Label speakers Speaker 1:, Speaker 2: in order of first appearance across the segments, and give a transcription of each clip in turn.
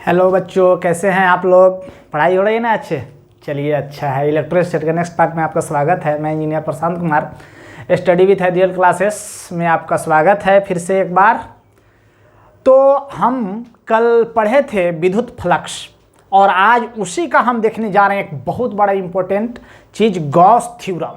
Speaker 1: Hello बच्चों, कैसे हैं आप लोग? पढ़ाई हो रही है ना अच्छे? चलिए, अच्छा है। इलेक्ट्रिसिटी के नेक्स्ट पार्ट में आपका स्वागत है। मैं engineer Prashant Kumar, study with ideal classes में आपका स्वागत है फिर से एक बार। तो हम कल पढ़े थे विद्युत फ्लक्स और आज उसी का हम देखने जा रहे हैं एक बहुत बड़ा इंपॉर्टेंट चीज़, गॉस थ्योरम।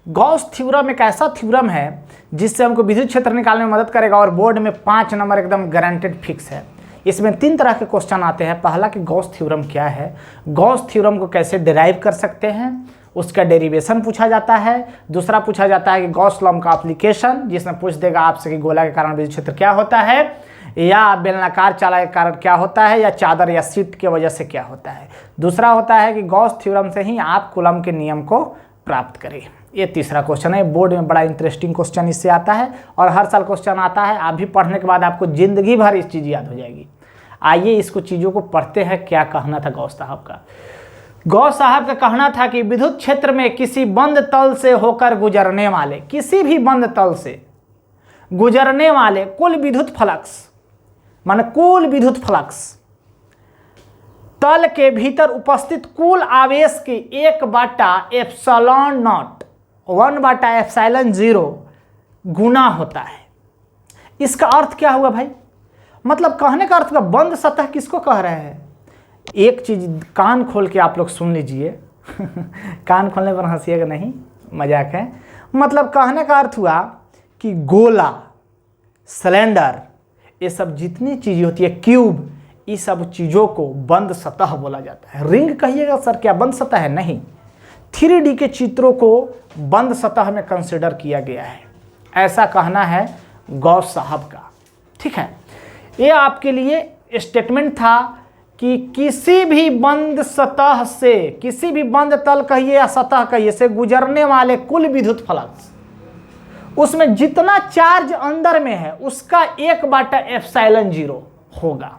Speaker 1: गॉस थ्योरम एक ऐसा थ्योरम है जिससे हमको विद्युत क्षेत्र निकालने में मदद करेगा और बोर्ड में 5 नंबर एकदम गारंटेड फिक्स है। इसमें 3 तरह के क्वेश्चन आते हैं। पहला कि गॉस थ्योरम क्या है, गॉस थ्योरम को कैसे डिराइव कर सकते हैं, उसका डेरिवेशन पूछा जाता है। दूसरा पूछा जाता है कि गॉस लॉ का एप्लीकेशन, जिसमें पूछ देगा आपसे कि गोला के कारण विद्युत क्षेत्र क्या होता है, या बेलनाकार चाला के कारण क्या होता है, या चादर या सीट की वजह से क्या होता है। दूसरा होता है कि गॉस थ्योरम से ही आप कूलम के नियम को प्राप्त करें। ये तीसरा क्वेश्चन है। बोर्ड में बड़ा इंटरेस्टिंग क्वेश्चन इससे आता है और हर साल क्वेश्चन आता है। आप भी पढ़ने के बाद आपको जिंदगी भर इस चीज़ याद हो जाएगी। आइए इसको चीज़ों को पढ़ते हैं। क्या कहना था गॉस साहब का? गॉस साहब का कहना था कि विद्युत क्षेत्र में किसी बंद तल से होकर गुजरने वाले, किसी भी बंद तल से गुजरने वाले कुल विद्युत फ्लक्स, माने कुल विद्युत फ्लक्स, तल के भीतर उपस्थित कुल आवेश की 1/ε0 1/ε0 गुना होता है। इसका अर्थ क्या हुआ भाई? मतलब कहने का अर्थ का बंद सतह किसको कह रहे हैं? एक चीज कान खोल के आप लोग सुन लीजिए कान खोलने पर हंसिएगा नहीं, मजाक है। मतलब कहने का अर्थ हुआ कि गोला, सिलेंडर, ये सब जितनी चीज़ें होती है, क्यूब, इस सब चीज़ों को बंद सतह बोला जाता है। रिंग कहिएगा सर, क्या बंद सतह है? नहीं, 3D के चित्रों को बंद सतह में कंसिडर किया गया है, ऐसा कहना है गॉस साहब का। ठीक है, ये आपके लिए स्टेटमेंट था कि किसी भी बंद सतह से, किसी भी बंद तल कहिए या सतह कहिए से गुजरने वाले कुल विद्युत फ्लक्स, उसमें जितना चार्ज अंदर में है उसका 1/ε0 होगा।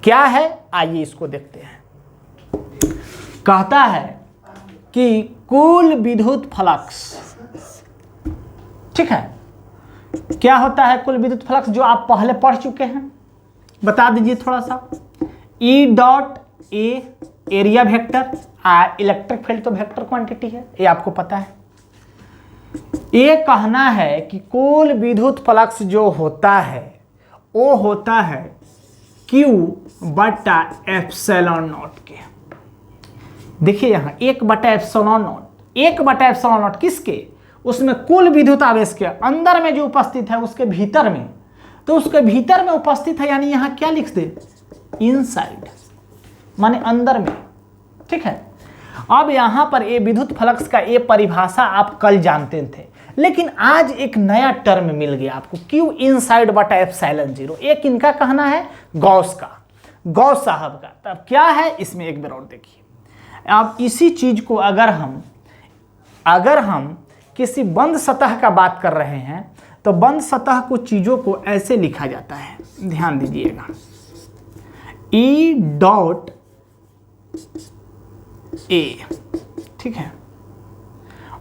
Speaker 1: क्या है, आइए इसको देखते हैं। कहता है कि कुल विद्युत फ्लक्स, ठीक है, क्या होता है कुल विद्युत फ्लक्स, जो आप पहले पढ़ चुके हैं, बता दीजिए थोड़ा सा। E.A area vector, electric field तो वेक्टर क्वांटिटी है, ये आपको पता है। ये कहना है कि कुल विद्युत फ्लक्स जो होता है वो होता है Q/ε0 के। देखिए यहाँ 1/ε0, 1/ε0 किसके? उसमें कुल विद्युत आवेश के अंदर में जो उपस्थित है उसके भीतर में, तो उसके भीतर में उपस्थित है, यानी यहाँ क्या लिख दे, इनसाइड, माने अंदर में। ठीक है, अब यहाँ पर ये विद्युत फ्लक्स का ये परिभाषा आप कल जानते थे, लेकिन आज एक नया टर्म मिल गया आपको, Q inside/ε0। एक इनका कहना है, गॉस का, गॉस साहब का। तब क्या है इसमें एक बार और देखिए। अब इसी चीज को अगर हम किसी बंद सतह का बात कर रहे हैं तो बंद सतह को चीजों को ऐसे लिखा जाता है, ध्यान दीजिएगा। E.A, ठीक है,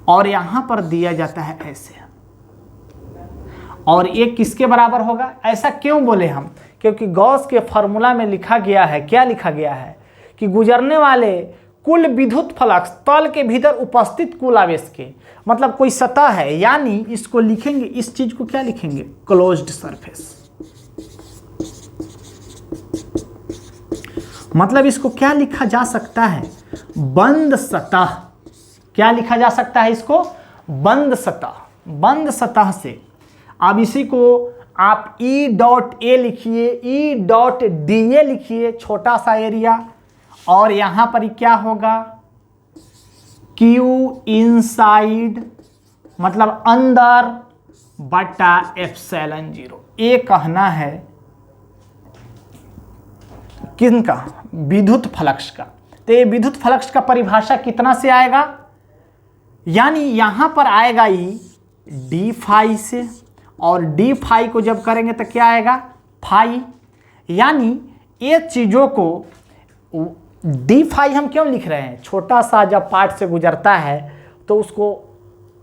Speaker 1: और यहां पर दिया जाता है ऐसे, और ये किसके बराबर होगा? ऐसा क्यों बोले हम? क्योंकि गॉस के फॉर्मूला में लिखा गया है, क्या लिखा गया है कि गुजरने वाले कुल विद्युत फ्लक्स तल के भीतर उपस्थित कुल आवेश के, मतलब कोई सतह है, यानी इसको लिखेंगे, इस चीज को क्या लिखेंगे, क्लोज्ड सरफेस। मतलब इसको क्या लिखा जा सकता है, बंद सतह। क्या लिखा जा सकता है इसको? बंद सतह। बंद सतह से अब इसी को आप E.A लिखिए, E.DA लिखिए, छोटा सा एरिया, और यहां पर क्या होगा, Q इनसाइड, मतलब अंदर बटा ε0। ये कहना है किनका? विद्युत फ्लक्स का। तो ये विद्युत फ्लक्स का परिभाषा कितना से आएगा, यानी यहां पर आएगा ही d∅ से, और d∅ को जब करेंगे तो क्या आएगा, फाई। यानी ये चीजों को d∅ हम क्यों लिख रहे हैं, छोटा सा जब पार्ट से गुजरता है तो उसको,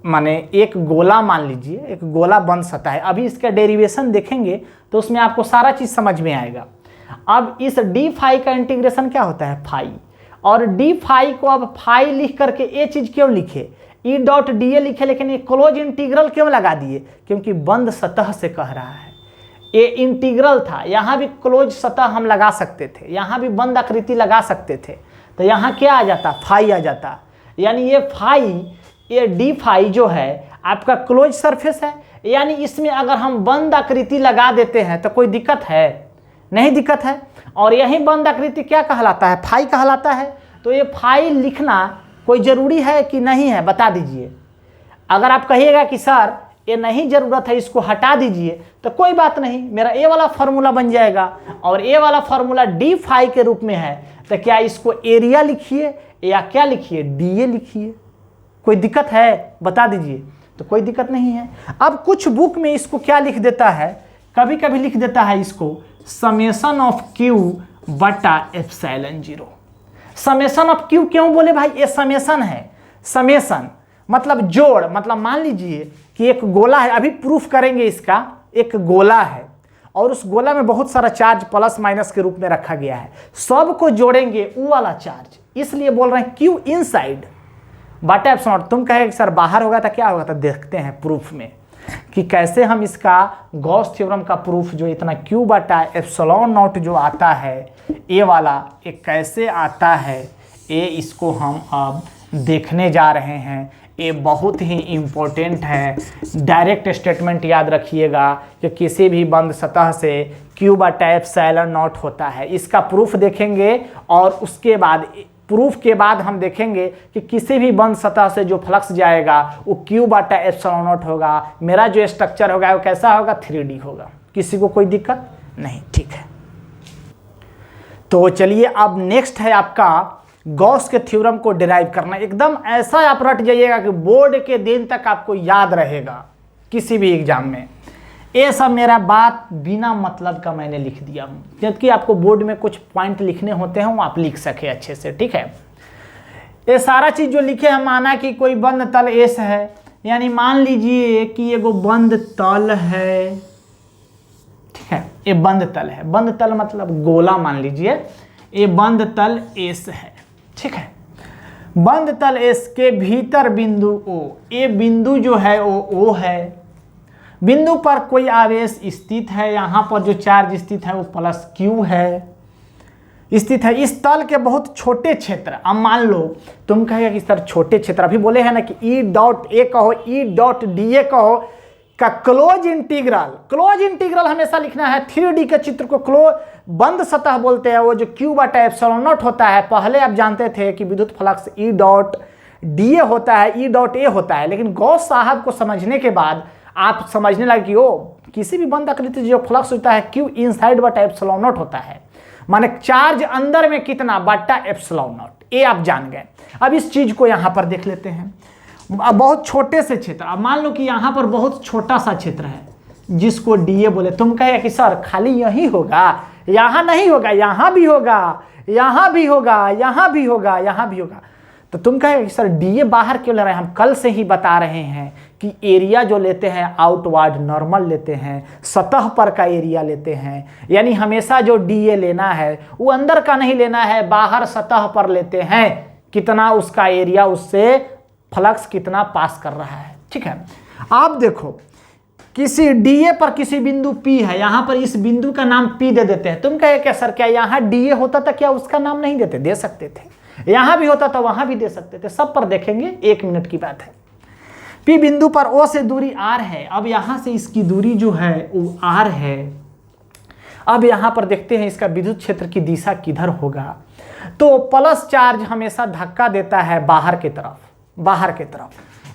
Speaker 1: माने एक गोला मान लीजिए, एक गोला बंद सतह है। अभी इसका डेरिवेशन देखेंगे तो उसमें आपको सारा चीज समझ में आएगा। अब इस डी फाई का इंटीग्रेशन क्या होता है, फाई, और डी फाई को अब फाई लिख करके ये चीज क्यों लिखे, ई डॉट डी ए लिखे, लेकिन ये क्लोज इंटीग्रल क्यों लगा दिए, क्योंकि बंद सतह से कह रहा है। ये इंटीग्रल था, यहाँ भी क्लोज सतह हम लगा सकते थे, यहाँ भी बंद आकृति लगा सकते थे, तो यहाँ क्या आ जाता, फाई आ जाता। यानी ये फाई, ये डी फाई जो है आपका क्लोज सरफेस है, यानी इसमें अगर हम बंद आकृति लगा देते हैं तो कोई दिक्कत है, नहीं दिक्कत है। और यही बंद आकृति क्या कहलाता है, फाई कहलाता है। तो ये फाई लिखना कोई ज़रूरी है कि नहीं है, बता दीजिए। अगर आप कहिएगा कि सर ये नहीं ज़रूरत है, इसको हटा दीजिए, तो कोई बात नहीं, मेरा ए वाला फार्मूला बन जाएगा, और ए वाला फार्मूला डी फाई के रूप में है, तो क्या इसको एरिया लिखिए या क्या लिखिए, डी ए लिखिए, कोई दिक्कत है, बता दीजिए। तो कोई दिक्कत नहीं है। अब कुछ बुक में इसको क्या लिख देता है, कभी कभी लिख देता है इसको समेशन ऑफ क्यू बटा एप्सिलॉन 0। समेशन ऑफ क्यू क्यों बोले भाई, ये समेशन है। समेशन मतलब जोड़, मतलब मान लीजिए कि एक गोला है, अभी प्रूफ करेंगे इसका, एक गोला है और उस गोला में बहुत सारा चार्ज प्लस माइनस के रूप में रखा गया है, सबको जोड़ेंगे वो वाला चार्ज, इसलिए बोल रहे हैं क्यू इनसाइड बटा एप्सिलॉन। तुम कहे सर बाहर होगा तो क्या होगा, तो देखते हैं प्रूफ में कि कैसे हम इसका गॉस थ्योरम का प्रूफ जो इतना क्यू बटा एप्सिलॉन नॉट जो आता है ये वाला, ये कैसे आता है, ये इसको हम अब देखने जा रहे हैं। ये बहुत ही इम्पोर्टेंट है। डायरेक्ट स्टेटमेंट याद रखिएगा कि किसी भी बंद सतह से क्यू बटा एप्सिलॉन नॉट होता है, इसका प्रूफ देखेंगे, और उसके बाद प्रूफ के बाद हम देखेंगे कि किसी भी बंद सतह से जो फ्लक्स जाएगा वो क्यू बटा एप्सिलॉन नॉट होगा। मेरा जो स्ट्रक्चर होगा वो कैसा होगा, 3D होगा। किसी को कोई दिक्कत नहीं, ठीक है। तो चलिए अब नेक्स्ट है आपका गॉस के थ्योरम को डिराइव करना। एकदम ऐसा आप रट जाइएगा कि बोर्ड के दिन तक आपको याद रहेगा किसी भी एग्जाम में। ये सब मेरा बात बिना मतलब का मैंने लिख दिया हूँ, क्योंकि आपको बोर्ड में कुछ पॉइंट लिखने होते हैं वो आप लिख सके अच्छे से, ठीक है। ये सारा चीज़ जो लिखे हैं, माना कि कोई बंद तल एस है, यानी मान लीजिए कि ये बंद तल है, ठीक है, ये बंद तल है। बंद तल मतलब गोला, मान लीजिए ये बंद तल एस है, ठीक है। बंद तल एस के भीतर बिंदु ओ, ये बिंदु जो है वो ओ है। बिंदु पर कोई आवेश स्थित है, यहाँ पर जो चार्ज स्थित है वो प्लस क्यू है स्थित है। इस तल के बहुत छोटे क्षेत्र, अब मान लो तुम कहेगा कि सर छोटे क्षेत्र, अभी बोले हैं ना कि ई डॉट ए कहो, ई डॉट डी ए कहो का क्लोज इंटीग्रल हमेशा लिखना है। 3D के चित्र को क्लोज बंद सतह बोलते हैं, वो जो क्यू बटा एप्सिलॉन नॉट होता है। पहले आप जानते थे कि विद्युत flux E dot D A होता है, ई डॉट ए होता है, लेकिन गॉस साहब को समझने के बाद आप समझने लगे कि ओ किसी भी बंद आकृति जो फ्लक्स होता है क्यू इनसाइड बटा एप्सिलॉन नॉट होता है, माने चार्ज अंदर में कितना बटा एप्सिलॉन नॉट, ये आप जान गए। अब इस चीज को यहाँ पर देख लेते हैं। अब बहुत छोटे से क्षेत्र, अब मान लो कि यहाँ पर बहुत छोटा सा क्षेत्र है जिसको डीए बोले। तुम कहे कि सर खाली यही होगा, यहाँ नहीं होगा, यहाँ भी होगा, यहाँ भी होगा, यहाँ भी होगा, यहाँ भी होगा। तो तुम कहे कि सर डीए बाहर क्यों ले रहे हैं, हम कल से ही बता रहे हैं कि एरिया जो लेते हैं आउटवर्ड नॉर्मल लेते हैं, सतह पर का एरिया लेते हैं। यानी हमेशा जो डीए लेना है वो अंदर का नहीं लेना है, बाहर सतह पर लेते हैं कितना उसका एरिया, उससे फ्लक्स कितना पास कर रहा है, ठीक है। आप देखो किसी डीए पर किसी बिंदु पी है, यहाँ पर इस बिंदु का नाम पी दे देते हैं। तुम कहे क्या सर क्या यहाँ डीए होता था, क्या उसका नाम नहीं देते, दे सकते थे। यहाँ भी होता था वहाँ भी दे सकते थे, सब पर देखेंगे, 1 मिनट की बात है। पी बिंदु पर ओ से दूरी आर है। अब यहाँ से इसकी दूरी जो है वो आर है। अब यहाँ पर देखते हैं इसका विद्युत क्षेत्र की दिशा किधर होगा। तो प्लस चार्ज हमेशा धक्का देता है बाहर की तरफ, बाहर की तरफ,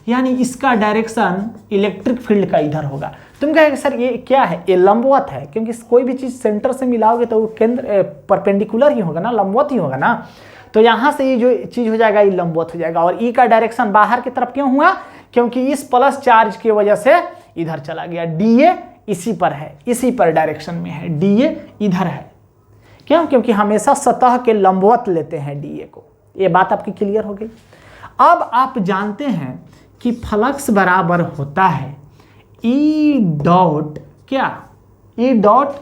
Speaker 1: यानी इसका डायरेक्शन इलेक्ट्रिक फील्ड का इधर होगा। तुम कहेंगे सर ये क्या है, ये लंबवत है, क्योंकि कोई भी चीज़ सेंटर से मिलाओगे तो वो केंद्र परपेंडिकुलर ही होगा ना, लंबवत ही होगा ना। तो यहाँ से ये जो चीज़ हो जाएगा ये लंबवत हो जाएगा। और ई का डायरेक्शन बाहर की तरफ क्यों हुआ, क्योंकि इस प्लस चार्ज की वजह से इधर चला गया। डीए इसी पर है, इसी पर डायरेक्शन में है, डीए इधर है। क्यों, क्योंकि हमेशा सतह के लंबवत लेते हैं डीए को। ये बात आपकी क्लियर हो गई। अब आप जानते हैं कि फ्लक्स बराबर होता है ई डॉट क्या, ई डॉट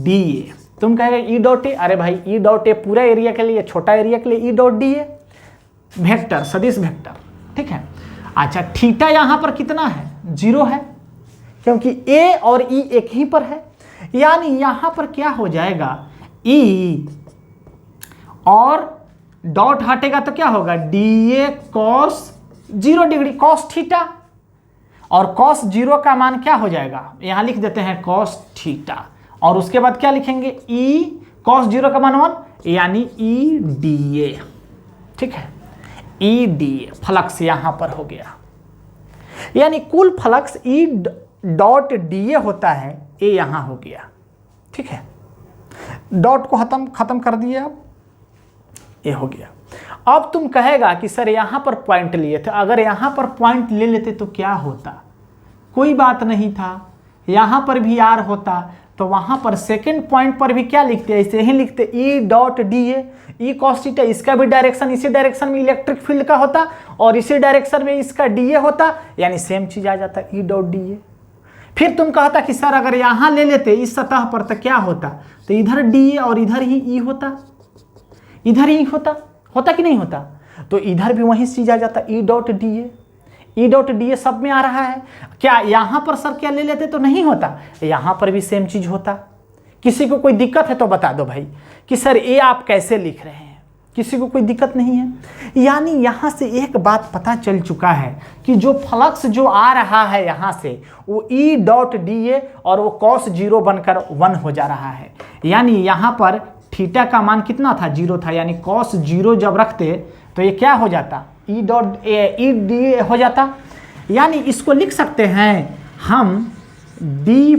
Speaker 1: डी ए। तुम कहेगा ई डॉट ए, अरे भाई ई डॉट ए पूरा एरिया के लिए, छोटा एरिया के लिए E dot D A, vector, सदिश वेक्टर, ठीक है। अच्छा थीटा यहां पर कितना है, 0 है, क्योंकि ए और ई एक ही पर है, यानी यहां पर क्या हो जाएगा, ई और डॉट हटेगा तो क्या होगा, D A cos 0 degree, cos theta, और कॉस 0 का मान क्या हो जाएगा, यहां लिख देते हैं कॉस थीटा, और उसके बाद क्या लिखेंगे, ई कॉस 0 का मान 1, यानी ई डी ए, ठीक है, ई डी ए फ्लक्स यहां पर हो गया, यानी कुल flux E dot D A होता है, ए यहां हो गया, ठीक है। डॉट को खत्म कर दिए, अब ये हो गया। अब तुम कहेगा कि सर यहां पर पॉइंट लिए थे, अगर यहां पर पॉइंट ले लेते तो क्या होता, कोई बात नहीं था, यहां पर भी आर होता, तो वहां पर सेकंड पॉइंट पर भी क्या लिखते, ऐसे ही लिखते E dot D A, E cos theta, इसका भी डायरेक्शन इसी डायरेक्शन में इलेक्ट्रिक फील्ड का होता, और इसी डायरेक्शन में इसका डी ए होता, यानी सेम चीज आ जाता, ई डॉट डी ए। फिर तुम कहता कि सर अगर यहां ले लेते इस सतह पर तो क्या होता, तो इधर डी ए और इधर ही ई होता, इधर ही होता कि नहीं होता, तो इधर भी वही चीज आ जाता, E dot D A, E dot D A सब में आ रहा है। क्या यहां पर सर क्या ले लेते तो नहीं होता, यहां पर भी सेम चीज होता। किसी को कोई दिक्कत है तो बता दो भाई कि सर ये आप कैसे लिख रहे हैं, किसी को कोई दिक्कत नहीं है। यानी यहां से एक बात पता चल चुका है कि जो फ्लक्स जो आ रहा है यहां से वो ई डॉट डी ए और वो कॉस 0 बनकर 1 हो जा रहा है, यानी यहां पर थीटा का मान कितना था, 0 था, यानी कॉस 0 जब रखते तो ये क्या हो जाता, E dot E D A हो जाता। यानी इसको लिख सकते हैं हम डी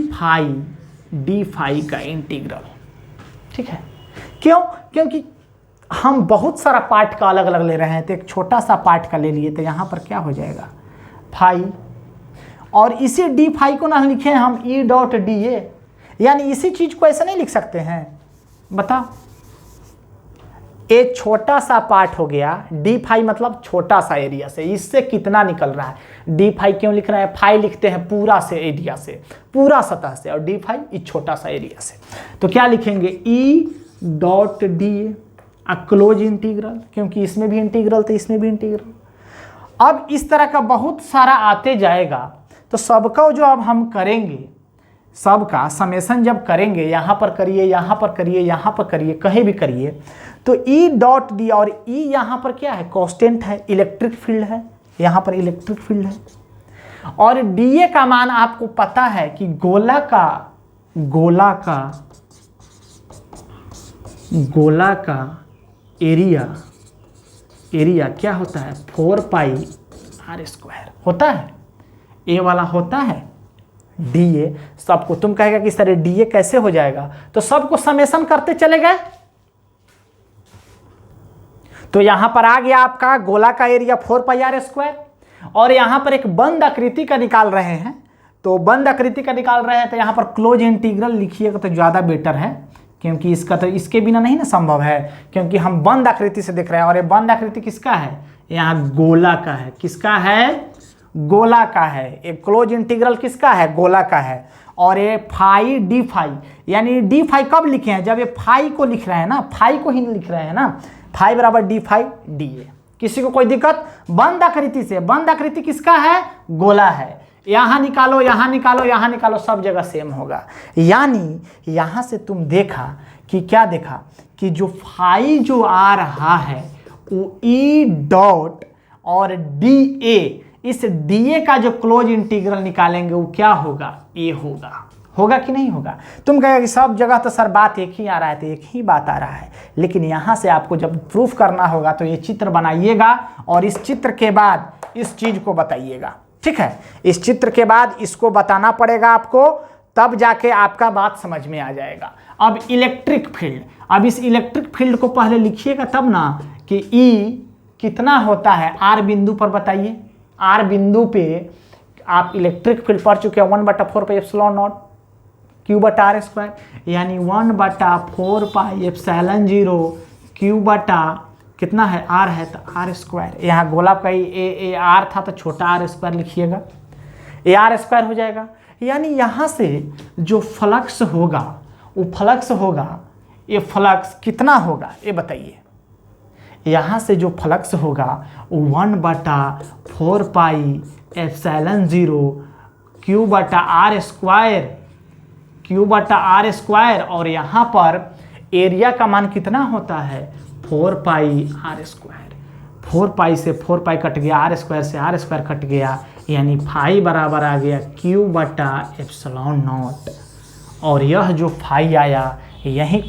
Speaker 1: फाई का इंटीग्रल, ठीक है। क्यों, क्योंकि हम बहुत सारा पार्ट का अलग अलग ले रहे हैं, तो एक छोटा सा पार्ट का ले लिए, तो यहाँ पर क्या हो जाएगा फाई, और इसी डी फाई को ना लिखे हम ई डॉट डी ए, यानी इसी चीज को ऐसे नहीं लिख सकते हैं, बताओ। एक छोटा सा पार्ट हो गया, डी फाई मतलब छोटा सा एरिया से, इससे कितना निकल रहा है, डी फाई क्यों लिख रहे हैं, फाई लिखते हैं पूरा से एरिया से, पूरा सतह से, और डी फाई इस छोटा सा एरिया से, तो क्या लिखेंगे E dot D A close integral, क्योंकि इसमें भी इंटीग्रल तो इसमें भी इंटीग्रल। अब इस तरह का बहुत सारा आते जाएगा, तो सबका जो अब हम करेंगे, सबका समेशन जब करेंगे, यहाँ पर करिए, यहाँ पर करिए, यहाँ पर करिए, कहीं भी करिए, तो ई डॉट डी, और ई यहाँ पर क्या है, कांस्टेंट है, इलेक्ट्रिक फील्ड है, यहाँ पर इलेक्ट्रिक फील्ड है, और डी ए का मान आपको पता है कि गोला का एरिया क्या होता है, 4 पाई आर स्क्वायर होता है, ए वाला होता है डी ए। सबको तुम कहेगा कि सर डी ए कैसे हो जाएगा, तो सबको समेशन करते चले गए, तो यहां पर आ गया आपका गोला का एरिया 4 पाई आर स्क्वायर, और यहां पर एक बंद आकृति का निकाल रहे हैं, तो बंद आकृति का निकाल रहे हैं, तो यहां पर क्लोज इंटीग्रल लिखिएगा तो ज्यादा बेटर है, क्योंकि इसका तो इसके बिना नहीं ना संभव है, क्योंकि हम बंद आकृति से देख रहे हैं, और ये बंद आकृति किसका है, यहाँ गोला का है, किसका है, गोला का है। एक क्लोज इंटीग्रल किसका है, गोला का है, और ये फाई डी फाई, यानी डी फाई कब लिखे हैं, जब ये फाई को लिख रहे हैं ना, फाई को ही लिख रहे हैं ना, फाई बराबर डी फाई डी ए। किसी को कोई दिक्कत, बंद आकृति से, बंद आकृति किसका है, गोला है, यहाँ निकालो, यहाँ निकालो, यहाँ निकालो, सब जगह सेम होगा। यानी यहाँ से तुम देखा कि क्या देखा कि जो फाई जो आ रहा है वो ई डॉट और डी ए, इस डी ए का जो क्लोज इंटीग्रल निकालेंगे वो क्या होगा, ए होगा कि नहीं होगा। तुम कहेगा कि सब जगह तो सर बात एक ही आ रहा है, तो एक ही बात आ रहा है, लेकिन यहाँ से आपको जब प्रूफ करना होगा तो ये चित्र बनाइएगा, और इस चित्र के बाद इस चीज को बताइएगा, ठीक है। इस चित्र के बाद इसको बताना पड़ेगा आपको, तब जाके आपका बात समझ में आ जाएगा। अब इलेक्ट्रिक फील्ड, अब इस इलेक्ट्रिक फील्ड को पहले लिखिएगा तब ना कि ई कितना होता है, आर बिंदु पर बताइए, आर बिंदु पे आप इलेक्ट्रिक फील्ड पढ़ चुके हैं, 1/4 पाई एप्सिलॉन नॉट क्यू बटा आर स्क्वायर, यानी 1/4 पाई एप्सिलॉन 0 क्यू बटा कितना है, आर है तो आर स्क्वायर। यहाँ गोला का ए आर था तो छोटा आर स्क्वायर लिखिएगा, ए आर स्क्वायर हो जाएगा। यानी यहाँ से जो फ्लक्स होगा वो फ्लक्स होगा ये फ्लक्स कितना होगा ये बताइए। यहाँ से जो फ्लक्स होगा 1/4πε0 Q/r², और यहाँ पर एरिया का मान कितना होता है 4πr²। 4π से 4π कट गया, r² से r² कट गया, यानी फाई बराबर आ गया Q/ε0। और यह जो फाई आया यही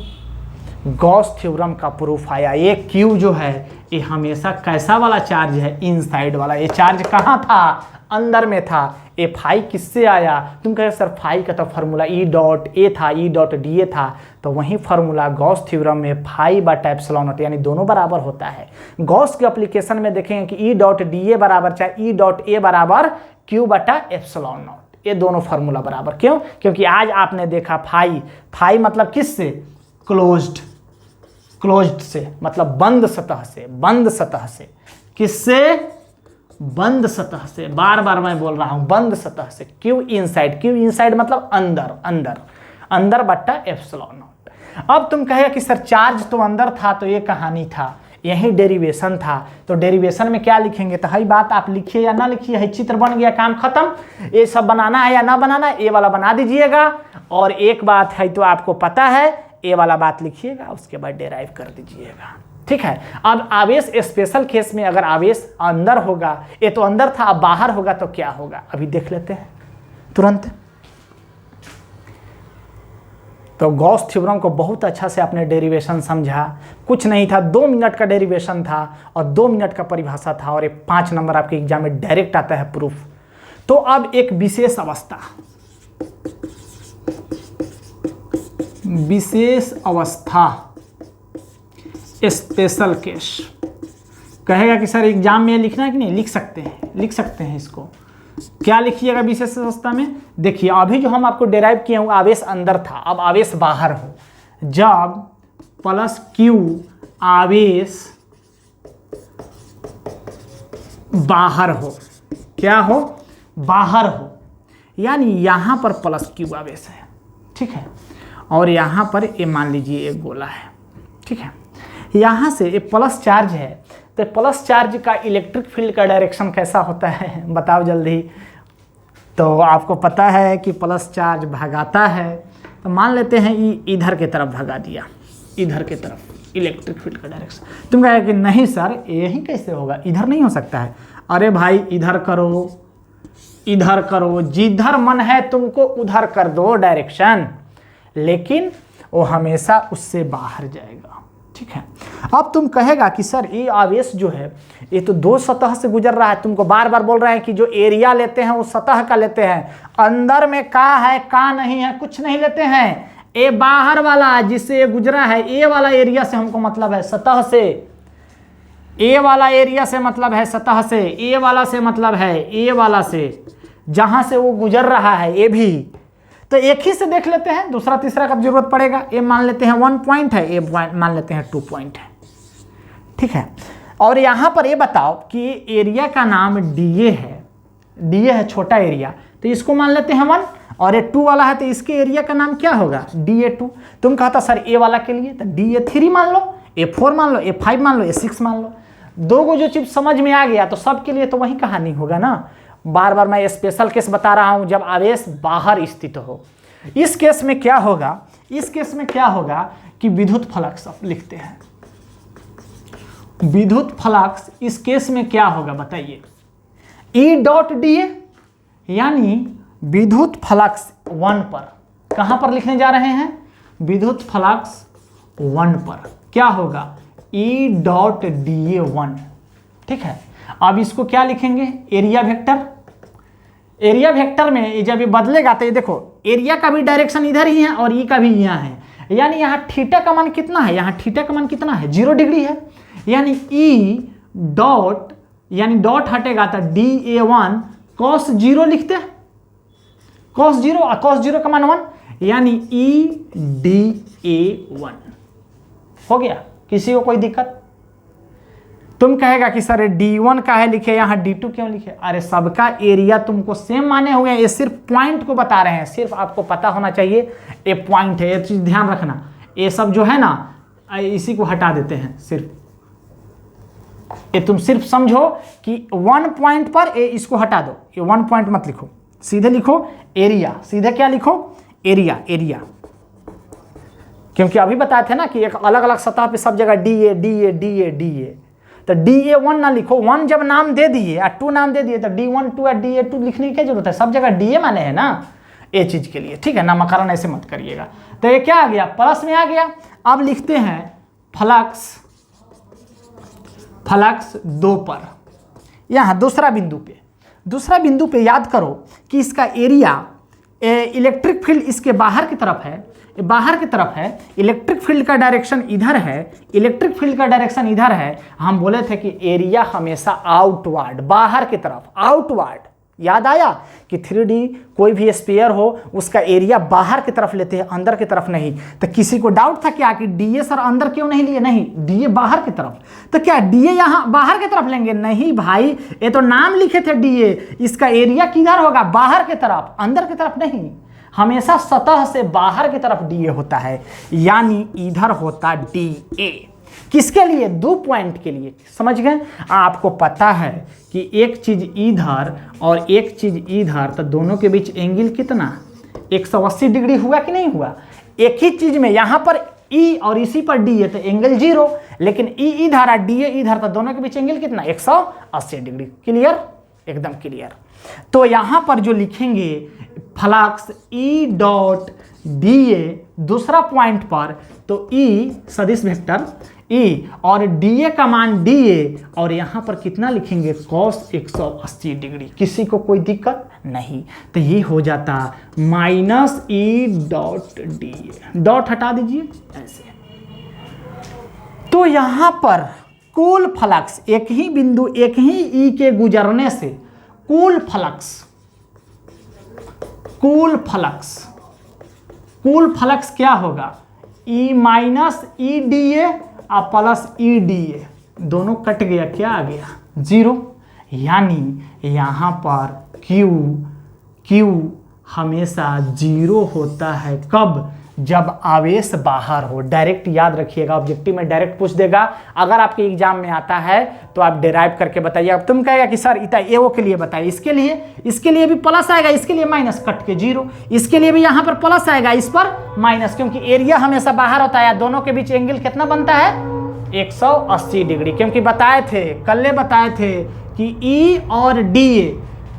Speaker 1: गॉस थ्योरम का प्रूफ आया। ये Q जो है ये हमेशा कैसा वाला चार्ज है, इनसाइड वाला। ये चार्ज कहाँ था, अंदर में था। ये फाई किससे आया, तुम कहे सर फाई का तो फार्मूला E.A था, E.dA था, तो वही फार्मूला गॉस थ्योरम में φ/ε0 यानी दोनों बराबर होता है। गॉस के एप्लीकेशन में देखेंगे कि E.DA बराबर चाहे E.A बराबर Q/ε0, ये दोनों फार्मूला बराबर। क्यों, क्योंकि आज आपने देखा फाई मतलब किससे, क्लोज्ड से, मतलब बंद सतह से। किससे, बंद सतह से। बार बार मैं बोल रहा हूं बंद सतह से। क्यू इनसाइड मतलब अंदर बट्टा ε0। अब तुम कहेगा कि सर चार्ज तो अंदर था, तो ये कहानी था, यही डेरिवेशन था। तो डेरिवेशन में क्या लिखेंगे, तो हई बात आप लिखिए या ना लिखिए, है चित्र बन गया, काम खत्म। ये सब बनाना है या ना बनाना, ये वाला बना दीजिएगा। और एक बात है तो आपको पता है, ये वाला बात लिखिएगा, उसके बाद डेराइव कर दीजिएगा, ठीक है। अब आवेश स्पेशल केस में अगर आवेश अंदर होगा, ये तो अंदर था, अब बाहर होगा तो क्या होगा, अभी देख लेते हैं तुरंत। तो गॉस थ्योरम को बहुत अच्छा से आपने डेरिवेशन समझा। कुछ नहीं था, 2 मिनट का डेरिवेशन था और 2 मिनट का परिभाषा था, और ये 5 नंबर आपके एग्जाम में डायरेक्ट आता है प्रूफ। तो अब एक विशेष अवस्था स्पेशल केस कहेगा कि सर एग्जाम में लिखना है कि नहीं, लिख सकते हैं इसको। क्या लिखिएगा विशेष अवस्था में, देखिए अभी जो हम आपको डेराइव किए हैं आवेश अंदर था, अब आवेश बाहर हो। जब +Q आवेश बाहर हो, क्या हो, बाहर हो, यानी यहां पर +Q आवेश है, ठीक है, और यहां पर ये मान लीजिए एक गोला है, ठीक है। यहाँ से ये प्लस चार्ज है, तो प्लस चार्ज का इलेक्ट्रिक फील्ड का डायरेक्शन कैसा होता है बताओ जल्दी। तो आपको पता है कि प्लस चार्ज भगाता है, तो मान लेते हैं इधर की तरफ भगा दिया, इधर की तरफ इलेक्ट्रिक फील्ड का डायरेक्शन। तुम कहे कि नहीं सर यही कैसे होगा, इधर नहीं हो सकता है। अरे भाई इधर करो, जिधर मन है तुमको उधर कर दो डायरेक्शन, लेकिन वो हमेशा उससे बाहर जाएगा, ठीक है। अब तुम कहेगा कि सर ये आवेश जो है ये तो 2 सतह से गुजर रहा है, तुमको बार बार बोल रहे हैं कि जो एरिया लेते हैं वो सतह का लेते हैं, अंदर में का है का नहीं है कुछ नहीं लेते हैं। ये बाहर वाला जिससे ये गुजरा है, ये वाला एरिया से हमको मतलब है सतह से, ये वाला एरिया से मतलब है सतह से, ये वाला से मतलब है ये वाला से, जहां से वो गुजर रहा है ये भी। तो एक ही से देख लेते हैं, दूसरा तीसरा का जरूरत पड़ेगा। ये मान लेते हैं 1 पॉइंट है, ये मान लेते हैं 2 पॉइंट है, ठीक है। और यहाँ पर ये बताओ कि एरिया का नाम DA है छोटा एरिया, तो इसको मान लेते हैं 1, और ये 2 वाला है तो इसके एरिया का नाम क्या होगा DA2। तुम कहता सर ए वाला के लिए तो DA3 मान लो, A4 मान लो, A5 मान लो, A6 मान लो। 2 को जो चीज समझ में आ गया तो सबके लिए तो वही कहानी होगा ना। बार बार मैं स्पेशल केस बता रहा हूं, जब आवेश बाहर स्थित हो। इस केस में क्या होगा, कि विद्युत फ्लक्स लिखते हैं, विद्युत फ्लक्स इस केस में क्या होगा बताइए, E.dA, यानी विद्युत फ्लक्स 1 पर, कहां पर लिखने जा रहे हैं, विद्युत फ्लक्स 1 पर क्या होगा E.dA1, ठीक है। अब इसको क्या लिखेंगे, एरिया वेक्टर में जब ये बदलेगा तो ये देखो एरिया का भी डायरेक्शन इधर ही है और ई का भी यहाँ है, यानी यहाँ थीटा का मान कितना है, यहाँ थीटा का मान कितना है 0 डिग्री है, यानी E डॉट, यानी डॉट हटेगा तो DA1 cos 0 लिखते हैं, cos 0 का मान 1, यानी EDA1 हो गया। किसी को कोई दिक्कत? तुम कहेगा कि सर D1 का है लिखे, यहाँ D2 क्यों लिखे? अरे सबका एरिया तुमको सेम माने हुए हैं, ये सिर्फ पॉइंट को बता रहे हैं, सिर्फ आपको पता होना चाहिए ये पॉइंट है, ये चीज ध्यान रखना। ये सब जो है ना इसी को हटा देते हैं सिर्फ। ये तुम सिर्फ समझो कि 1 पॉइंट पर इसको हटा दो, ये 1 पॉइंट मत लिखो, सीधे लिखो एरिया। सीधे क्या लिखो? एरिया। एरिया क्योंकि अभी बताए थे ना कि एक अलग अलग सतह पे सब जगह DA DA DA DA, तो DA1 ना लिखो। 1 जब नाम दे दिए और 2 नाम दे दिए तो D1 2 और DA2 लिखने की क्या जरूरत है? सब जगह DA माने है ना ये चीज के लिए, ठीक है? नामकरण ऐसे मत करिएगा। तो ये क्या आ गया? प्लस में आ गया। अब लिखते हैं फ्लक्स 2 पर, यहाँ दूसरा बिंदु पे याद करो कि इसका एरिया, इलेक्ट्रिक फील्ड इसके बाहर की तरफ है, इलेक्ट्रिक फील्ड का डायरेक्शन इधर है, हम बोले थे कि एरिया हमेशा आउटवर्ड, बाहर की तरफ, आउटवर्ड। याद आया कि 3D कोई भी स्फीयर हो उसका एरिया बाहर की तरफ लेते हैं, अंदर की तरफ नहीं। तो किसी को डाउट था क्या कि DA सर अंदर क्यों नहीं लिए? नहीं, DA बाहर की तरफ। तो क्या DA यहाँ बाहर की तरफ लेंगे? नहीं भाई, ये तो नाम लिखे थे DA, इसका एरिया किधर होगा? बाहर की तरफ, अंदर की तरफ नहीं। हमेशा सतह से बाहर की तरफ DA होता है, यानी इधर होता DA। किसके लिए? 2 पॉइंट के लिए। समझ गए? आपको पता है कि एक चीज इधर और एक चीज इधर, तो दोनों के बीच एंगल कितना? 180 डिग्री हुआ कि नहीं हुआ? एक ही चीज में यहाँ पर E और इसी पर D है तो एंगल 0, लेकिन E इधर और DA इधर, तो दोनों के बीच एंगल कितना? 180 डिग्री। क्लियर? एकदम क्लियर। तो यहाँ पर जो लिखेंगे फ्लक्स E डॉट DA दूसरा पॉइंट पर, तो E सदिश वेक्टर E और DA का मान DA, और यहाँ पर कितना लिखेंगे? cos 180 degree. किसी को कोई दिक्कत नहीं? तो ये हो जाता -E डॉट DA। डॉट हटा दीजिए ऐसे। तो यहाँ पर कुल फ्लक्स, एक ही बिंदु, एक ही E के गुजरने से कुल फ्लक्स क्या होगा? E माइनस EDA और प्लस EDA दोनों कट गया, क्या आ गया? 0। यानी यहाँ पर Q हमेशा 0 होता है। कब? जब आवेश बाहर हो। डायरेक्ट याद रखिएगा, ऑब्जेक्टिव में डायरेक्ट पूछ देगा। अगर आपके एग्जाम में आता है तो आप डिराइव करके बताइए। अब तुम कहेगा कि सर इतना एओ के लिए बताइए, इसके लिए भी प्लस आएगा, इसके लिए माइनस, कट के 0। इसके लिए भी यहाँ पर प्लस आएगा, इस पर माइनस, क्योंकि एरिया हमेशा बाहर होता है। दोनों के बीच एंगल कितना बनता है? 180 डिग्री। क्योंकि कल बताए थे कि E और DA,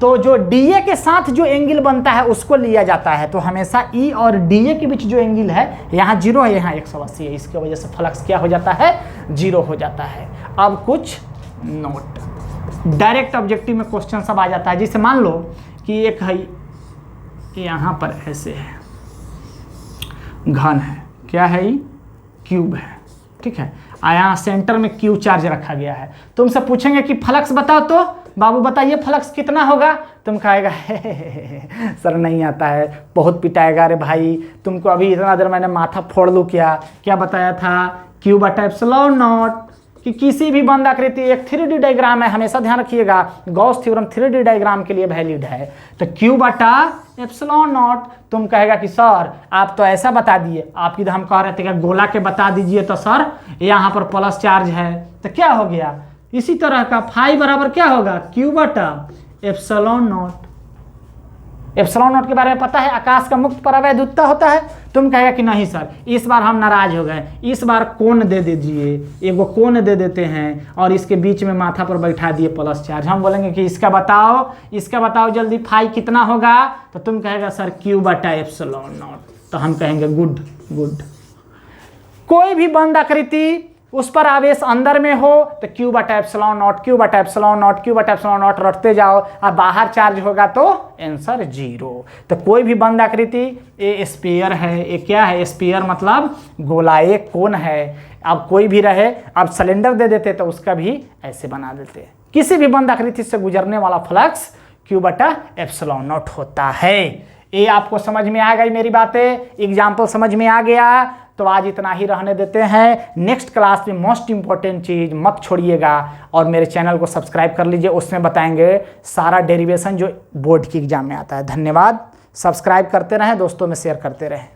Speaker 1: तो जो DA के साथ जो एंगल बनता है उसको लिया जाता है। तो हमेशा E और DA के बीच जो एंगल है, यहाँ 0 है, यहाँ 180 है। इसकी वजह से फ्लक्स क्या हो जाता है? 0 हो जाता है। अब कुछ नोट, डायरेक्ट ऑब्जेक्टिव में क्वेश्चन सब आ जाता है। जैसे मान लो कि एक है यहाँ पर ऐसे है, घन है, क्या है? ये क्यूब है, ठीक है। यहाँ सेंटर में Q चार्ज रखा गया है। तुमसे पूछेंगे कि फ्लक्स बताओ, तो बाबू बताइए फ्लक्स कितना होगा? तुम कहेगा सर नहीं आता है, बहुत पिटाएगा। अरे भाई तुमको अभी इतना देर मैंने माथा फोड़ लूँ क्या बताया था? Q बटा एप्सिलॉन नॉट। कि किसी भी बंद आकृति, एक 3D डायग्राम है, हमेशा ध्यान रखिएगा, गॉस थ्योरम 3D डायग्राम के लिए वैलिड है। तो Q बटा एप्सिलॉन नॉट। तुम कहेगा कि सर आप तो ऐसा बता दिए, आप इधर हम कह रहे थे कि गोला के बता दीजिए, तो सर यहाँ पर प्लस चार्ज है, तो क्या हो गया? इसी तरह का फाई बराबर क्या होगा? Q बटा एप्सिलॉन नॉट। एप्सिलॉन नॉट के बारे में पता है, आकाश का मुक्त परावैद्युतता होता है। तुम कहेगा कि नहीं सर इस बार हम नाराज हो गए, इस बार कोण दे दीजिए, एगो कोण दे देते हैं और इसके बीच में माथा पर बैठा दिए प्लस चार्ज। हम बोलेंगे कि इसका बताओ जल्दी, फाई कितना होगा? तो तुम कहेगा सर Q बटा एप्सिलॉन नॉट। तो हम कहेंगे गुड। कोई भी बंद आकृति उस पर आवेश अंदर में हो तो Q बटा एप्सिलॉन नॉट रटते जाओ, और बाहर चार्ज होगा तो आंसर 0। तो कोई भी बंद आकृति, ये स्फीयर है, ये क्या है? स्फीयर मतलब गोलाई कोन है। अब कोई भी रहे, अब सिलेंडर दे देते तो उसका भी ऐसे बना देते। किसी भी बंद आकृति से गुजरने वाला फ्लक्स Q बटा एप्सिलॉन नॉट होता है। ये आपको समझ में आ गई मेरी बातें? एग्जाम्पल समझ में आ गया? तो आज इतना ही रहने देते हैं। नेक्स्ट क्लास में मोस्ट इंपॉर्टेंट चीज़ मत छोड़िएगा, और मेरे चैनल को सब्सक्राइब कर लीजिए। उसमें बताएंगे सारा डेरिवेशन जो बोर्ड की एग्जाम में आता है। धन्यवाद। सब्सक्राइब करते रहें, दोस्तों में शेयर करते रहें।